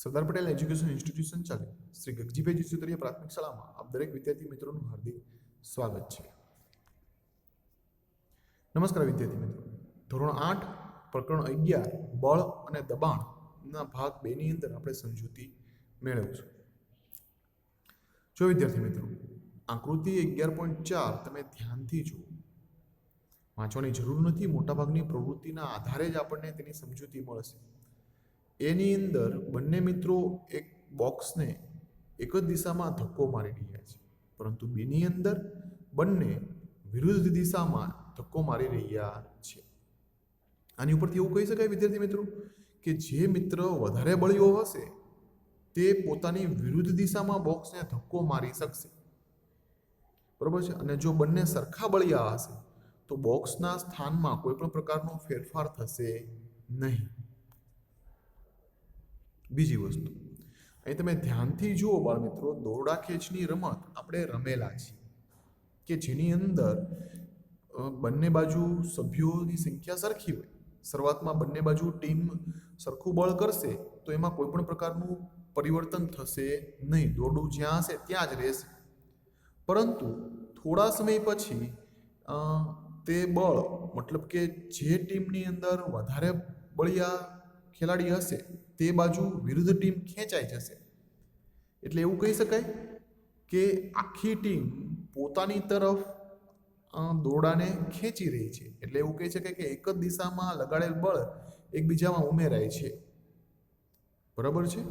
Sardar Patel education institute સંચાલિત શ્રી ગગજીભાઈ જીસુતરિયા પ્રાથમિક શાળામાં આપ દરેક વિદ્યાર્થી મિત્રોનું હાર્દિક સ્વાગત છે. નમસ્કાર વિદ્યાર્થી મિત્રો, ધોરણ 8 પ્રકરણ 11 બળ અને દબાણના ભાગ 2 ની અંદર આપણે સમજૂતી મેળવીશું. જો વિદ્યાર્થી મિત્રો, આકૃતિ 11.4 તમે ધ્યાનથી જુઓ. વાંચવાની જરૂર નથી, મોટાભાગની પ્રવૃત્તિના આધારે જ આપણને તેની સમજૂતી મળશે. એની અંદર બંને મિત્રો એક બોક્સને એક જ દિશામાં ધક્કો મારી રહ્યા છે, પરંતુ બીની અંદર બંને વિરુદ્ધ દિશામાં ધક્કો મારી રહ્યા છે. આની ઉપરથી એવું કહી શકાય વિદ્યાર્થી મિત્રો કે જે મિત્ર વધારે બળીઓ હશે તે પોતાની વિરુદ્ધ દિશામાં બોક્સને ધક્કો મારી શકશે, બરોબર છે. અને જો બંને સરખા બળિયા હશે તો બોક્સના સ્થાનમાં કોઈ પણ પ્રકારનો ફેરફાર થશે નહીં. બીજી વસ્તુ, અહીં તમે ધ્યાનથી જુઓ બાળ મિત્રો, દોરડા ખેંચની રમત આપણે રમેલા છીએ કે જેની અંદર બંને બાજુ સભ્યોની સંખ્યા સરખી હોય. શરૂઆતમાં બંને બાજુ ટીમ સરખું બળ કરશે તો એમાં કોઈ પણ પ્રકારનું પરિવર્તન થશે નહીં, દોરડું જ્યાં હશે ત્યાં જ રહેશે. પરંતુ થોડા સમય પછી તે બળ, મતલબ કે જે ટીમની અંદર વધારે બળિયા ખેલાડી હશે તે બાજુ વિરુદ્ધ ટીમ ખેંચાઈ જશે. એટલે એવું કહી શકાય કે આખી ટીમ પોતાની તરફ દોરડાને ખેંચી રહી છે. એટલે એવું કહી શકાય કે એક જ દિશામાં લગાડેલ બળ એકબીજામાં ઉમેરાય છે, બરાબર છે.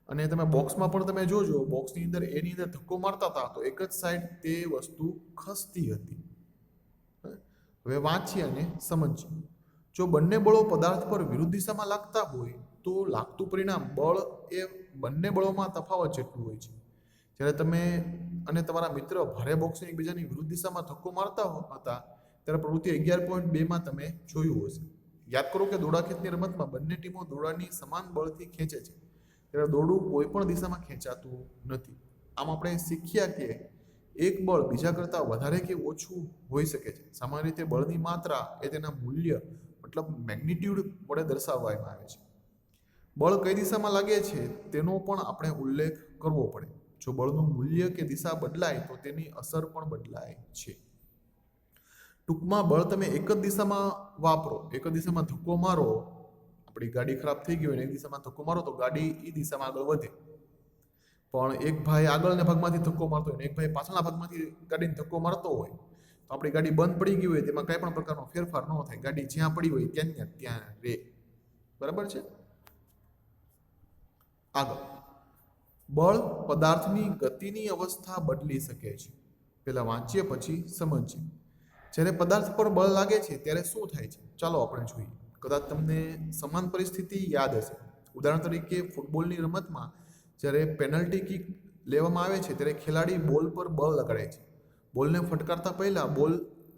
અને તમે બોક્સમાં પણ તમે જોજો, બોક્સની અંદર એની અંદર ધક્કો મારતા હતા તો એક જ સાઈડ તે વસ્તુ ખસતી હતી. હવે વાંચીએ અને સમજીએ. જો બંને બળો પદાર્થ પર વિરુદ્ધ દિશામાં લાગતા હોય તો લાગતું પરિણામ બળ એ બંને બળોમાં તફાવત જેટલું હોય છે. જ્યારે તમે અને તમારા મિત્ર ભારે બોક્સને એકબીજાની વિરુદ્ધ દિશામાં ધક્કો મારતા હતા ત્યારે પ્રવૃત્તિ 11.2માં તમે જોયું હશે. યાદ કરો કે દોરડા ખેંચની રમતમાં બંને ટીમો દોરડાની સમાન બળથી ખેંચે છે, ત્યારે દોરડું કોઈ પણ દિશામાં ખેંચાતું નથી. આમ આપણે શીખ્યા કે એક બળ બીજા કરતાં વધારે કે ઓછું હોઈ શકે છે. સામાન્ય રીતે બળની માત્રા એ તેના મૂલ્ય મતલબ મેગ્નિટ્યુડ વડે દર્શાવવામાં આવે છે. બળ કઈ દિશામાં લાગે છે તેનો પણ આપણે ઉલ્લેખ કરવો પડે. જો બળનું મૂલ્ય કે દિશા બદલાય તો તેની અસર પણ બદલાય છે. ટૂંકમાં બળ તમે એક જ દિશામાં વાપરો, એક જ દિશામાં ધક્કો મારો, આપણી ગાડી ખરાબ થઈ ગઈ હોય ને એક દિશામાં ધક્કો મારો તો ગાડી એ દિશામાં આગળ વધે. પણ એક ભાઈ આગળના ભાગમાંથી ધક્કો મારતો હોય ને એક ભાઈ પાછળના ભાગમાંથી ગાડીને ધક્કો મારતો હોય તો આપણી ગાડી બંધ પડી ગઈ હોય તેમાં કંઈ પણ પ્રકારનો ફેરફાર ન થાય. ગાડી જ્યાં પડી હોય ત્યાં રહે, બરાબર છે. આગળ, બળ પદાર્થની ગતિની અવસ્થા બદલી શકે છે. પહેલા વાંચીએ પછી સમજીએ. જ્યારે પદાર્થ પર બળ લાગે છે ત્યારે શું થાય છે ચાલો આપણે જોઈએ. કદાચ તમને સમાન પરિસ્થિતિ યાદ હશે. ઉદાહરણ તરીકે ફૂટબોલની રમતમાં જ્યારે પેનલ્ટી કિક લેવામાં આવે છે ત્યારે ખેલાડી બોલ પર બળ લગાડે છે. બોલને ફટકારતા પહેલા બોલ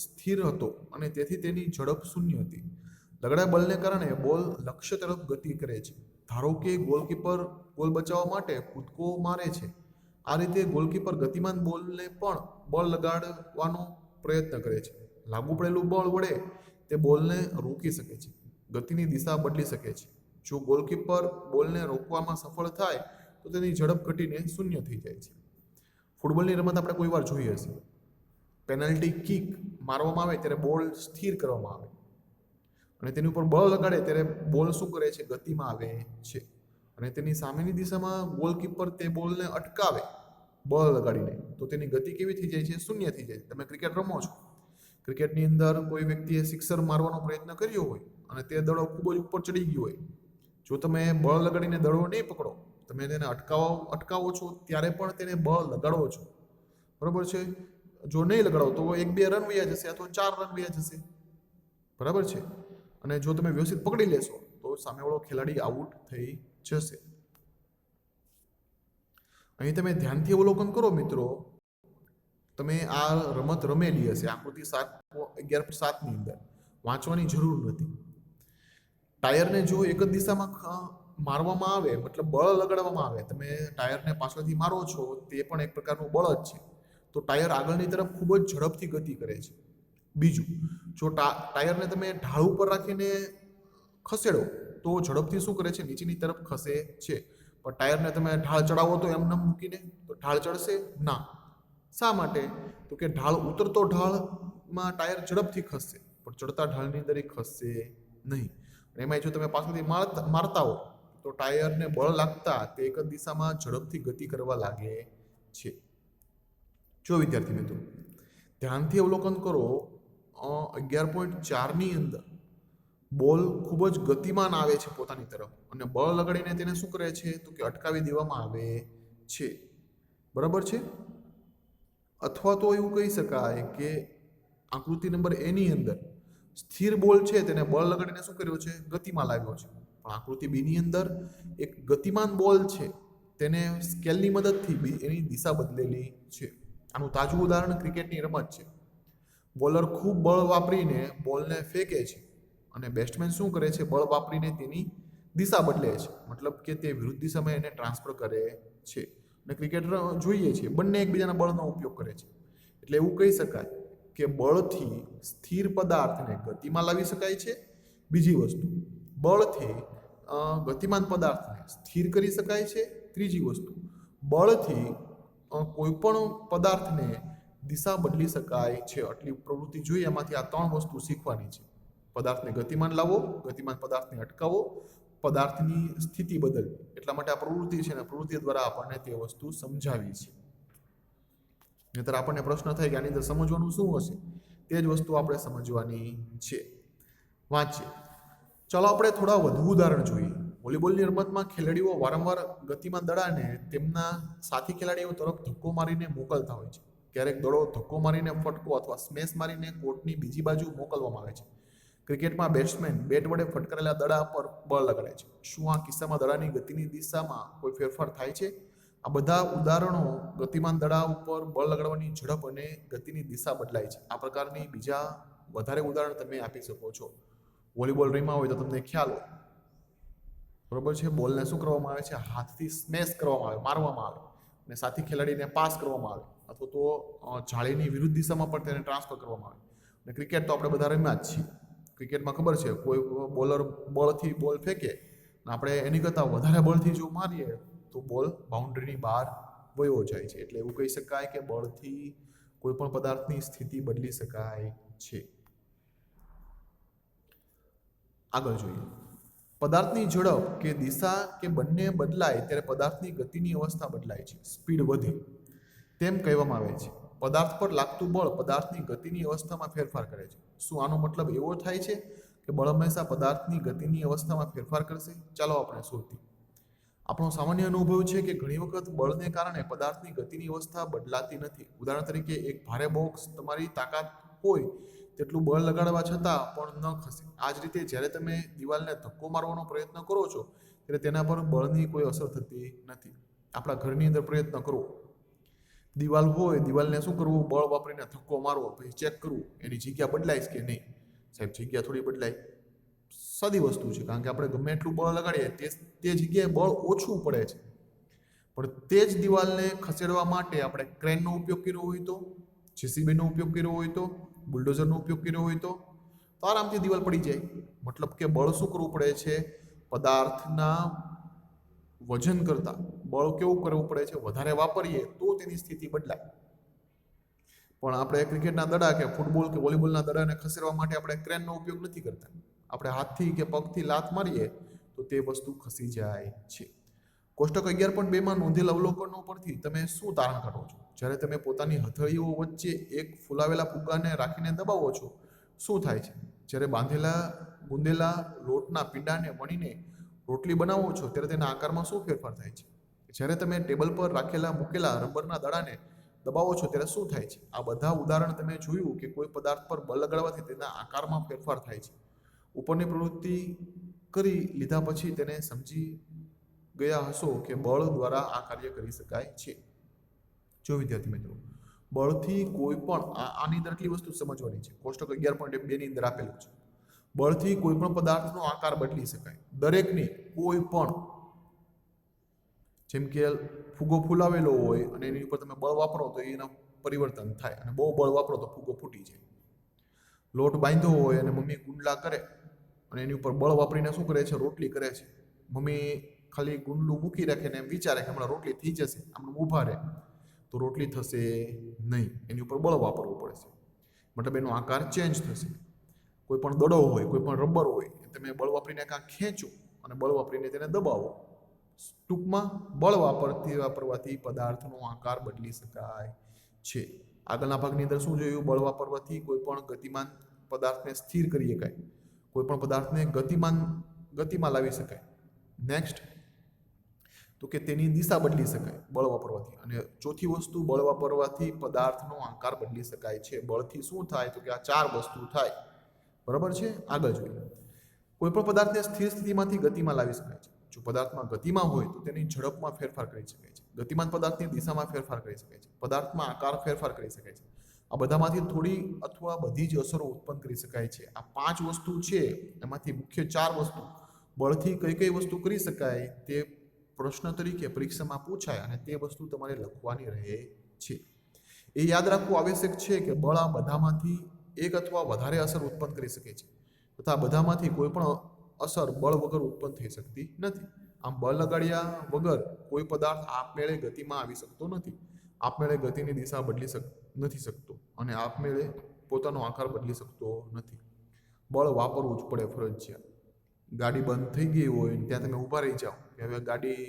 સ્થિર હતો અને તેથી તેની ઝડપ શૂન્ય હતી. લગાડેલા બળને કારણે બોલ લક્ષ્ય તરફ ગતિ કરે છે. ધારો કે ગોલકીપર ગોલ બચાવવા માટે કૂદકો મારે છે. આ રીતે ગોલકીપર ગતિમાન બોલને પણ બળ લગાડવાનો પ્રયત્ન કરે છે. લાગુ પડેલું બળ વડે તે બોલને રોકી શકે છે, ગતિની દિશા બદલી શકે છે. જો ગોલકીપર બોલને રોકવામાં સફળ થાય તો તેની ઝડપ ઘટીને શૂન્ય થઈ જાય છે. ફૂટબોલની રમત આપણે કોઈ વાર જોઈ હશે. પેનલ્ટી કિક મારવામાં આવે ત્યારે બોલ સ્થિર કરવામાં આવે અને તેની ઉપર બળ લગાડે ત્યારે બોલ શું કરે છે, ગતિમાં આવે છે. અને તેની સામેની દિશામાં ગોલકીપર તે બોલને અટકાવે બળ લગાડીને તો તેની ગતિ કેવી થઈ જાય છે, શૂન્ય થઈ જાય છે. તમે ક્રિકેટ રમો છો, ક્રિકેટની અંદર કોઈ વ્યક્તિએ સિક્સર મારવાનો પ્રયત્ન કર્યો હોય અને તે દડો ખૂબ જ ઉપર ચડી ગયો હોય, જો તમે બળ લગાડીને દડો નહીં પકડો, તમે તેને અટકાવો છો ત્યારે પણ તેને બળ લગાડવો છો, બરાબર છે. જો નહીં લગાડો તો 1-2 રન વયા જશે અથવા 4 રન વયા જશે, બરાબર છે. અને જો તમે વ્યવસ્થિત પકડી લેશો તો સામેવાળો ખેલાડી આઉટ થઈ જશે. અહીં તમે ધ્યાનથી અવલોકન કરો મિત્રો, તમે આ રમત રમેલી હશે. આકૃતિ 11.7ની અંદર વાંચવાની જરૂર નથી. ટાયરને જો એક જ દિશામાં મારવામાં આવે, મતલબ બળ લગાડવામાં આવે, તમે ટાયરને પાછળથી મારો છો તે પણ એક પ્રકારનું બળ જ છે, તો ટાયર આગળની તરફ ખૂબ જ ઝડપથી ગતિ કરે છે. બીજું, જો ટાયરને તમે ઢાળ ઉપર રાખીને ખસેડો તો ઝડપથી શું કરે છે, નીચેની તરફ ખસે છે. પણ ટાયરને તમે ઢાળ ચડાવો તો એમને મૂકીને તો ઢાળ ચડશે ના. શા માટે? તો કે ઢાળ ઉતરતો ઢાળમાં ટાયર ઝડપથી ખસશે, પણ ચડતા ઢાળની અંદર એ ખસશે નહીં. એમાં જો તમે પાછળથી મારતા હો તો ટાયરને બળ લાગતા તે એક જ દિશામાં ઝડપથી ગતિ કરવા લાગે છે. જો વિદ્યાર્થી મિત્રો ધ્યાનથી અવલોકન કરો, 11.4ની અંદર બોલ ખૂબ જ ગતિમાન આવે છે પોતાની તરફ, અને બળ લગાડીને તેને શું કરે છે તો કે અટકાવી દેવામાં આવે છે. બરાબર છે? અથવા તો એવું કહી શકાય કે આકૃતિ નંબર એ ની અંદર સ્થિર બોલ છે તેને બળ લગાડીને શું કર્યો છે? ગતિમાં લાવ્યો છે. પણ આકૃતિ બી ની અંદર એક ગતિમાન બોલ છે તેને સ્કેલની મદદથી એની દિશા બદલેલી છે. આનું તાજું ઉદાહરણ ક્રિકેટની રમત છે. બોલર ખૂબ બળ વાપરીને બોલને ફેંકે છે અને બેટ્સમેન શું કરે છે? બળ વાપરીને તેની દિશા બદલે છે, મતલબ કે તે વિરુદ્ધ દિશામાં એને ટ્રાન્સફર કરે છે. અને ક્રિકેટર જોઈએ છે બંને એકબીજાના બળનો ઉપયોગ કરે છે. એટલે એવું કહી શકાય કે બળથી સ્થિર પદાર્થને ગતિમાં લાવી શકાય છે. બીજી વસ્તુ, બળથી ગતિમાન પદાર્થને સ્થિર કરી શકાય છે. ત્રીજી વસ્તુ, બળથી કોઈ પણ પદાર્થને દિશા બદલી શકાય છે. આટલી પ્રવૃત્તિ જોઈએ એમાંથી આ 3 વસ્તુ શીખવાની છે. પદાર્થને ગતિમાન લાવો, ગતિમાન પદાર્થને અટકાવો, પદાર્થની સ્થિતિ બદલવી. એટલા માટે આ પ્રવૃત્તિ છે ને પ્રવૃત્તિ દ્વારા આપણને તે વસ્તુ સમજાવી છે. નહીતર આપણને પ્રશ્ન થાય કે આની અંદર સમજવાનું શું હશે? તે જ વસ્તુ આપણે સમજવાની છે. વાંચીએ. ચાલો આપણે થોડા વધુ ઉદાહરણ જોઈએ. વોલીબોલની રમતમાં ખેલાડીઓ વારંવાર ગતિમાન દડાને તેમના સાથી ખેલાડીઓ તરફ ધક્કો મારીને મોકલતા હોય છે. ક્યારેક દડો ધક્કો મારીને ફટકો અથવા સ્મેશ મારીને કોર્ટની બીજી બાજુ મોકલવામાં આવે છે. ક્રિકેટમાં બેટ્સમેન બેટ વડે ફટકારેલા દડા પર બળ લગાડે છે. શું આ કિસ્સામાં દડાની ગતિની દિશામાં કોઈ ફેરફાર થાય છે? આ બધા ઉદાહરણો ગતિમાન દડા ઉપર બળ લગાડવાની ઝડપ અને ગતિની દિશા બદલાય છે. આ પ્રકારની બીજા વધારે ઉદાહરણ તમે આપી શકો છો. વોલીબોલ રમ્યા હોય તો તમને ખ્યાલ હોય, બરોબર છે? બોલને શું કરવામાં આવે છે? હાથથી સ્મેશ કરવામાં આવે, મારવામાં આવે, અને સાથી ખેલાડીને પાસ કરવામાં આવે, અથવા તો જાળીની વિરુદ્ધ દિશામાં પણ તેને ટ્રાન્સફર કરવામાં આવે. અને ક્રિકેટ તો આપણે બધા રમ્યા જ છીએ. ક્રિકેટમાં ખબર છે કોઈ બોલર બળથી બોલ ફેંકે અને આપણે એની કરતાં વધારે બળથી જો મારીએ તો બોલ બાઉન્ડ્રીની બહાર વયો જાય છે. એટલે એવું કહી શકાય કે બળથી કોઈ પણ પદાર્થની સ્થિતિ બદલી શકાય છે. આગળ જોઈએ. પદાર્થની ઝડપ કે દિશા કે બંને બદલાય ત્યારે પદાર્થની ગતિની અવસ્થા બદલાય છે, સ્પીડ વધે તેમ કહેવામાં આવે છે. પદાર્થ પર લાગતું બળ પદાર્થની ગતિની અવસ્થામાં ફેરફાર કરે છે. શું આનો મતલબ એવો થાય છે કે બળ હંમેશા પદાર્થની ગતિની અવસ્થામાં ફેરફાર કરશે? ચાલો આપણે શોધીએ. આપણો સામાન્ય અનુભવ છે કે ઘણી વખત બળને કારણે પદાર્થની ગતિની અવસ્થા બદલાતી નથી. ઉદાહરણ તરીકે એક ભારે બોક્સ તમારી તાકાત હોય તેટલું બળ લગાડવા છતાં પણ ન ખસે. આ જ રીતે જ્યારે તમે દિવાલને ધક્કો મારવાનો પ્રયત્ન કરો છો ત્યારે તેના પર બળની કોઈ અસર થતી નથી. આપણા ઘરની અંદર પ્રયત્ન કરો, દિવાલ હોય, દિવાલને શું કરવું? બળ વાપરીને ધક્કો મારવો, પછી ચેક કરવું એની જગ્યા બદલાય કે નહીં. સાહેબ જગ્યા થોડી બદલાય, સાદી વસ્તુ છે, કારણ કે આપણે ગમે એટલું બળ લગાડીએ તે જગ્યાએ બળ ઓછું પડે છે. પણ તે જ દિવાલને ખસેડવા માટે આપણે ક્રેનનો ઉપયોગ કર્યો હોય તો, જેસીબીનો ઉપયોગ કર્યો હોય તો, બુલડોઝરનો ઉપયોગ કર્યો હોય તો આરામથી દિવાલ પડી જાય. મતલબ કે બળ શું કરવું પડે છે? પદાર્થના વજન કરતા બળ કેવું કરવું પડે છે? વધારે વાપરીએ તો તેની સ્થિતિ બદલાય. પણ આપણે ક્રિકેટના દડા કે ફૂટબોલ કે વોલીબોલના દડાને ખસેડવા માટે આપણે ક્રેનનો ઉપયોગ નથી કરતા. આપણે હાથથી કે પગથી લાત મારીએ તો તે વસ્તુ ખસી જાય છે. કોષ્ટક 11.2માં નોંધેલ અવલોકનો પરથી તમે શું તારણ કાઢો છો? જ્યારે તમે પોતાની હથેળીઓ વચ્ચે એક ફૂલાવેલા ફુગ્ગાને રાખીને દબાવો છો, શું થાય છે? જ્યારે બાંધેલા ગુંદેલા લોટના પીંડાને વણીને રોટલી બનાવો છો ત્યારે તેના આકારમાં શું ફેરફાર થાય છે? જ્યારે તમે ટેબલ પર રાખેલા મૂકેલા રબરના દડાને દબાવો છો ત્યારે શું થાય છે? આ બધા ઉદાહરણ તમે જોયું કે કોઈ પદાર્થ પર બળ લગાડવાથી તેના આકારમાં ફેરફાર થાય છે. ઉપરની પ્રવૃત્તિ કરી લીધા પછી તેને સમજી ગયા હશો કે બળ દ્વારા આ કાર્ય કરી શકાય છે. જો વિદ્યાર્થી મિત્રો, બળથી કોઈ પણ આની અંદર કેટલી વસ્તુ સમજવાની છે? કોષ્ટક 11.2 ની અંદર આપેલું છે. બળથી કોઈ પણ પદાર્થનો આકાર બદલી શકાય. દરેકની કોઈ પણ, જેમ કે ફુગ્ગો ફૂલાવેલો હોય અને એની ઉપર તમે બળ વાપરો તો એના પરિવર્તન થાય, અને બહુ બળ વાપરો તો ફુગ્ગો ફૂટી જાય. લોટ બાંધ્યો હોય અને મમ્મી ગુંડલા કરે અને એની ઉપર બળ વાપરીને શું કરે છે? રોટલી કરે છે. મમ્મી ખાલી ગુંડલું મૂકી રાખે ને એમ વિચારે કે હમણાં રોટલી થઈ જશે, આમ ઊભા રહે તો રોટલી થશે નહીં, એની ઉપર બળ વાપરવું પડશે, મતલબ એનો આકાર ચેન્જ થશે. કોઈ પણ દડો હોય, કોઈ પણ રબર હોય, તમે બળ વાપરીને કાં ખેંચો અને બળ વાપરીને તેને દબાવો. ટૂંકમાં બળ વાપરવાથી પદાર્થનો આકાર બદલી શકાય છે. આગળના ભાગની અંદર શું જોયું? બળ વાપરવાથી કોઈ પણ ગતિમાન પદાર્થને સ્થિર કરી શકાય, કોઈ પણ પદાર્થને ગતિમાં લાવી શકાય. નેક્સ્ટ તો કે તેની દિશા બદલી શકાય બળ વાપરવાથી. અને ચોથી વસ્તુ, બળ વાપરવાથી પદાર્થનો આકાર બદલી શકાય છે. બળથી શું થાય? તો કે આ 4 વસ્તુ થાય. બરાબર છે? આગળ જોઈએ. કોઈ પણ પદાર્થને સ્થિર સ્થિતિમાંથી ગતિમાં લાવી શકાય છે. જો પદાર્થમાં ગતિમાં હોય તો તેની ઝડપમાં ફેરફાર કરી શકાય છે. ગતિમાન પદાર્થની દિશામાં ફેરફાર કરી શકાય છે. પદાર્થમાં આકાર ફેરફાર કરી શકાય છે. આ બધામાંથી થોડી અથવા બધી જ અસરો ઉત્પન્ન કરી શકાય છે. આ 5 વસ્તુ છે, એમાંથી મુખ્ય 4 વસ્તુ બળથી કઈ કઈ વસ્તુ કરી શકાય તે પ્રશ્ન તરીકે પરીક્ષામાં પૂછાય અને તે વસ્તુ તમારે લખવાની રહે છે. એ યાદ રાખવું આવશ્યક છે કે બળ આ બધામાંથી એક અથવા વધારે અસર ઉત્પન્ન કરી શકે છે, તથા બધામાંથી કોઈ પણ અસર બળ વગર ઉત્પન્ન થઈ શકતી નથી. આમ બળ લગાડ્યા વગર કોઈ પદાર્થ આપમેળે ગતિમાં આવી શકતો નથી, આપમેળે ગતિની દિશા બદલી નથી શકતો અને આપમેળે પોતાનો આકાર બદલી શકતો નથી. બળ વાપરવું જ પડે ફરજિયાત. ગાડી બંધ થઈ ગઈ હોય ત્યાં તમે ઊભા રહી જાઓ કે હવે ગાડી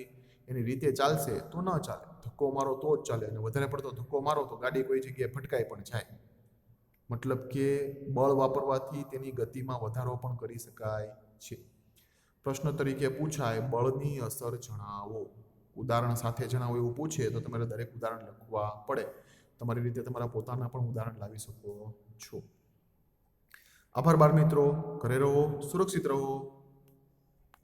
એની રીતે ચાલશે તો ન ચાલે, ધક્કો મારો તો જ ચાલે, અને વધારે પડતો ધક્કો મારો તો ગાડી કોઈ જગ્યાએ ભટકાઈ પણ જાય. મતલબ કે બળ વાપરવાથી તેની ગતિમાં વધારો પણ કરી શકાય છે. પ્રશ્ન તરીકે પૂછાય, બળની અસર જણાવો. ઉદાહરણ સાથે જણાવો એવું પૂછે તો તમારે દરેક ઉદાહરણ લખવા પડે. તમારી રીતે તમારા પોતાના પણ ઉદાહરણ લાવી શકો છો. આભાર બાળ મિત્રો. ઘરે રહો, સુરક્ષિત રહો.